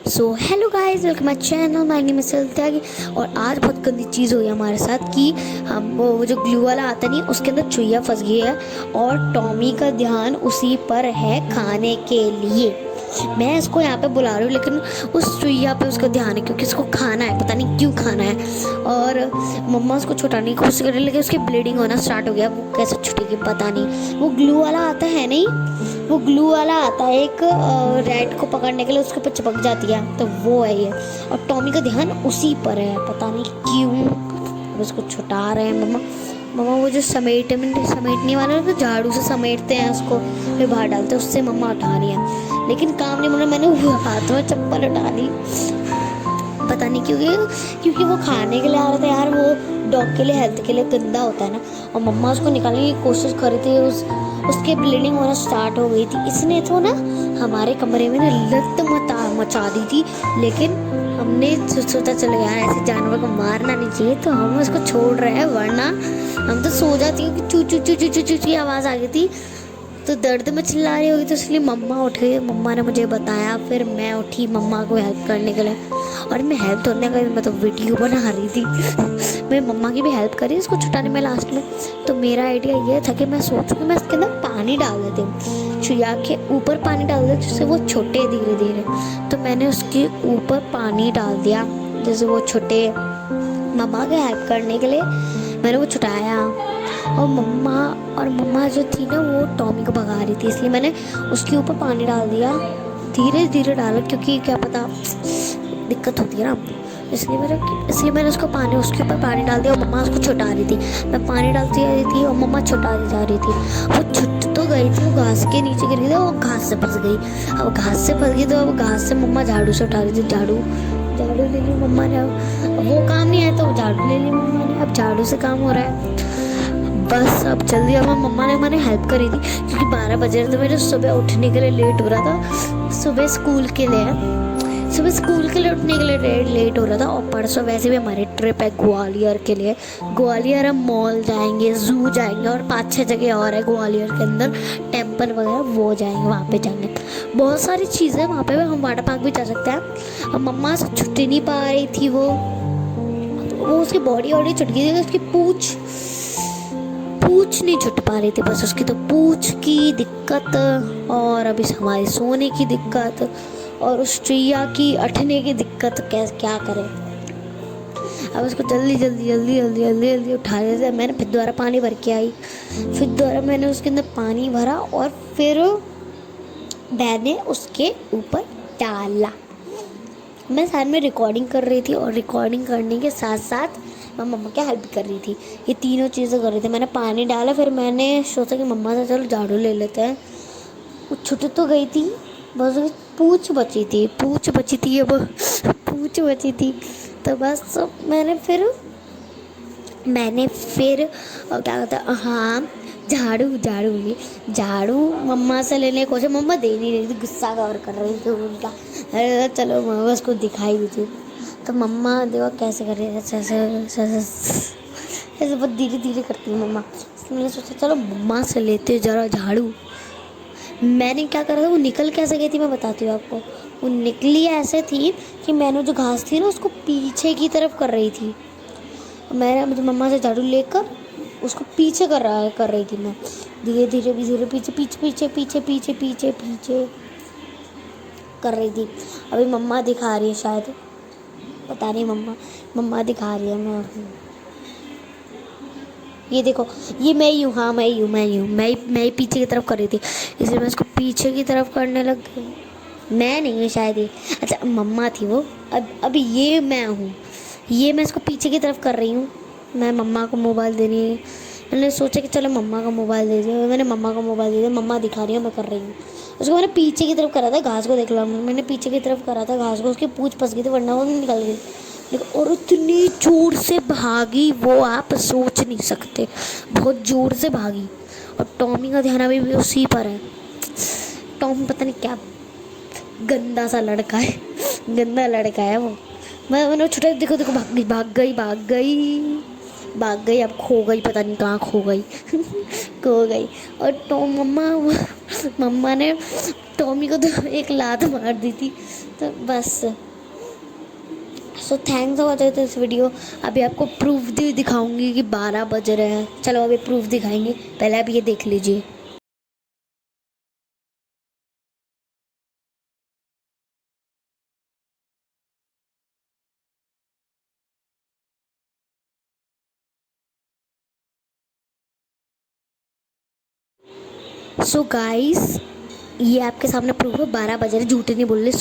So hello guys, welcome my channel. My name is Tyagi. और आज बहुत गंदी चीज़ हुई हमारे साथ कि हम वो जो ग्लू वाला आता नहीं, उसके अंदर चुईया फंस गई है और टॉमी का ध्यान उसी पर है खाने के लिए। मैं इसको यहाँ पे बुला रही हूँ, लेकिन उस चुईया पे उसका ध्यान है क्योंकि इसको खाना है, पता नहीं क्यों खाना है। और मम्मा उसको छुटाने की कोशिश कर रही है, लेकिन उसकी ब्लीडिंग होना स्टार्ट हो गया। वो कैसे छुटेगी पता नहीं। वो ग्लू वाला आता है नहीं, वो ग्लू वाला आता है एक रैट को पकड़ने के लिए, उसके ऊपर चिपक जाती है, तो वो है ये। और टॉमी का ध्यान उसी पर है, पता नहीं क्यों। अब उसको छुटा रहे हैं मम्मा। मम्मा वो जो समेटने वाला तो झाड़ू से समेटते हैं उसको, फिर बाहर डालते हैं, उससे मम्मा उठा रही है, लेकिन काम नहीं। मैंने वो हाथ में चप्पल उठा ली, पता नहीं क्योंकि वो खाने के लिए आ रहा था यार। वो डॉग के लिए, हेल्थ के लिए गंदा होता है ना। और मम्मा उसको निकालने की कोशिश कर रही थी, उसके ब्लीडिंग होना स्टार्ट हो गई थी। इसने तो ना हमारे कमरे में ना लत मचा दी थी, लेकिन हमने सोचा चलो यार ऐसे जानवर को मारना नहीं चाहिए, तो हम उसको छोड़ रहे हैं, वरना हम तो सो जाती हूँ कि चू चू चू चू चू चू की आवाज़ आ गई थी, तो दर्द में चिल्ला रही होगी, तो इसलिए मम्मा उठ गई। मम्मा ने मुझे बताया, फिर मैं उठी मम्मा को हेल्प करने के लिए। और मैं हेल्प करने का मैं तो वीडियो बना रही थी मैं मम्मा की भी हेल्प करी उसको छुटाने में लास्ट में। तो मेरा आइडिया ये था कि मैं सोचूं कि मैं इसके अंदर पानी डाल देती हूँ, चुया के ऊपर पानी डाल देती जिससे वो छोटे धीरे धीरे। तो मैंने उसके ऊपर पानी डाल दिया जैसे वो छोटे। मम्मा के हेल्प करने के लिए मैंने वो छुटाया। और मम्मा जो थी ना, वो टॉमी को भगा रही थी, इसलिए मैंने उसके ऊपर पानी डाल दिया, धीरे धीरे डाला, क्योंकि क्या पता दिक्कत होती है ना, इसलिए मैंने उसके ऊपर पानी डाल दिया। और मम्मा उसको छुटा रही थी, मैं पानी डालती जा रही थी और मम्मा छुटा जा रही थी। वो छुट तो गई थी, वो घास के नीचे गिर गई थी, वो घास से फंस गई। अब घास से फंस गई तो अब घास से मम्मा झाड़ू से उठा रही थी। झाड़ू ले ली मम्मा ने। अब वो काम नहीं आया तो झाड़ू ले ली मम्मा ने। अब झाड़ू से काम हो रहा है बस। अब जल्दी अब मम्मा ने मैंने हेल्प करी थी, क्योंकि 12 बजे तो मेरे सुबह उठने के लिए लेट हो रहा था। सुबह स्कूल के लिए उठने के लिए लेट हो रहा था। और परसों वैसे भी हमारी ट्रिप है ग्वालियर के लिए। ग्वालियर हम मॉल जाएंगे, जू जाएंगे, और 5-6 जगह और है ग्वालियर के अंदर, टेम्पल वगैरह, वो जाएंगे, वहाँ पे जाएंगे। बहुत सारी चीज़ें वहाँ पे, हम वाटर पार्क भी जा सकते हैं। अब मम्मा से छुट्टी नहीं पा रही थी, वो उसकी बॉडी छुट गई थी, उसकी पूछ नहीं छुट पा रही थी, बस उसकी तो पूछ की दिक्कत, और अभी हमारी सोने की दिक्कत, और उस चिड़िया की अठने की दिक्कत। क्या करें। अब उसको जल्दी उठा रहे थे। मैंने फिर दोबारा पानी भर के आई, फिर दोबारा मैंने उसके अंदर पानी भरा, और फिर मैंने उसके ऊपर डाला। मैं साथ में रिकॉर्डिंग कर रही थी, और रिकॉर्डिंग करने के साथ साथ मैं मम्मा की हेल्प कर रही थी। ये तीनों चीज़ें कर रही थी। मैंने पानी डाला, फिर मैंने सोचा कि मम्मा से चलो झाड़ू ले लेते हैं। वो छुट तो गई थी, बस पूछ बची थी। तो बस मैंने फिर क्या कहता है, हाँ, झाड़ू मम्मा से लेने की कोशिश, मम्मा दे नहीं रही थी, गुस्सा कवर कर रही थी उनका। अरे चलो मम्मा उसको दिखाई दी थी, तो मम्मा देखो कैसे कर रही है, ऐसे बहुत धीरे धीरे करती है मम्मा। मैंने सोचा चलो मम्मा से लेते जरा झाड़ू। मैंने क्या करा था, वो निकल कैसे गई थी मैं बताती हूँ आपको। वो निकली ऐसे थी कि मैंने जो घास थी ना उसको पीछे की तरफ कर रही थी। मैंने मुझे मम्मा से झाड़ू लेकर उसको पीछे कर रही थी मैं, धीरे धीरे पीछे कर रही थी। अभी मम्मा दिखा रही है शायद, पता नहीं, मम्मा दिखा रही है। ये देखो, ये मैं ही हूँ, हाँ मैं ही पीछे की तरफ कर रही थी, इसलिए मैं उसको पीछे की तरफ करने लग गई। मैं नहीं हूँ शायद ये, अच्छा मम्मा थी वो। अब ये मैं हूँ, ये मैं इसको पीछे की तरफ कर रही हूँ। मैं मम्मा को मोबाइल देनी है, मैंने सोचा कि चलो मम्मा का मोबाइल दे दिया। मैंने मम्मा को मोबाइल दे दिया, मम्मा दिखा रही है, मैं कर रही हूँ। उसको मैंने पीछे की तरफ करा था, घास को देख लो, मैंने पीछे की तरफ करा था घास को, उसकी पूँछ फंस गई थी, वरना वो निकल गई। लेकिन और इतनी जोर से भागी वो, आप सोच नहीं सकते, बहुत जोर से भागी। और टॉमी का ध्यान अभी भी उसी पर है। टॉमी पता नहीं क्या गंदा सा लड़का है, गंदा लड़का है वो। मैंने छोटा देखो भाग गई, अब खो गई, पता नहीं कहाँ खो गई खो गई। और मम्मा ने टॉमी को तो एक लात मार दी थी, तो बस so thanks for watching this video. अभी आपको प्रूफ भी दिखाऊंगी कि 12 बज रहे हैं। चलो अभी प्रूफ दिखाएंगे, पहले आप ये देख लीजिए। सो गाइस, ये आपके सामने प्रूफ है, 12 बज रहे, झूठ नहीं बोल रहे।